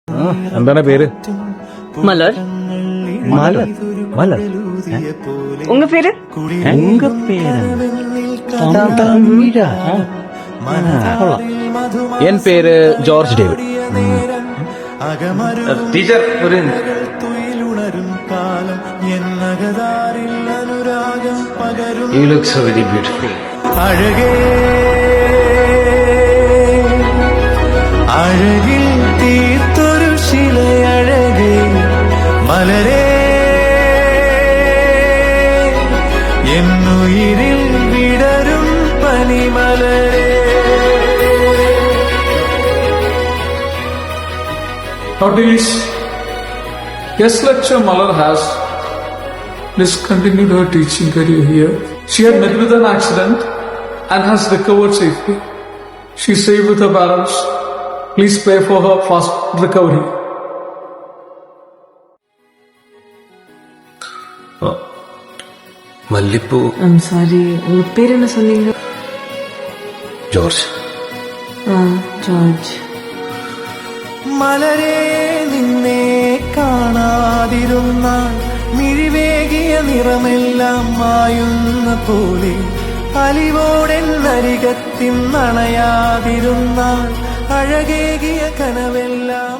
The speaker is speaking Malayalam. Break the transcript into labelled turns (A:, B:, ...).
A: എന്താണ് പേര്?
B: மலர்.
A: മലർ. മലർ.
B: உங்க பேரு?
A: ഉങ്ക പേര് തമിഴാ? കൊള്ളാം. എൻ പേര് ജോർജ് ഡേവിഡ്.
C: ടീച്ചർ ഒരു You look so very beautiful.
D: അഴകിൽ തീർത്തൊരു ശിലയഴകേ മലരേ എന്നുയിരിൽ വിടരും പനിമലരേ.
E: Nowadays, guest lecturer Malar has discontinued her teaching career here. She had met with an accident and has recovered safely. She is safe with her parents. Please pray for her fast recovery.
C: മല്ലിപ്പൂ.
B: I'm sorry. உங்க பேர் என்ன சொன்னீங்க?
C: ജോർജ്.
B: ജോർജ്.
D: മലരേ നിന്നെ കാണാതിരുന്നാൽ മിഴിവേകിയ നിറമെല്ലാം മായുന്ന പോലെ അലിവോടെന്നരികത്തിന്നണയാതിരുന്നാൽ അഴകേകിയ കനവെല്ലാം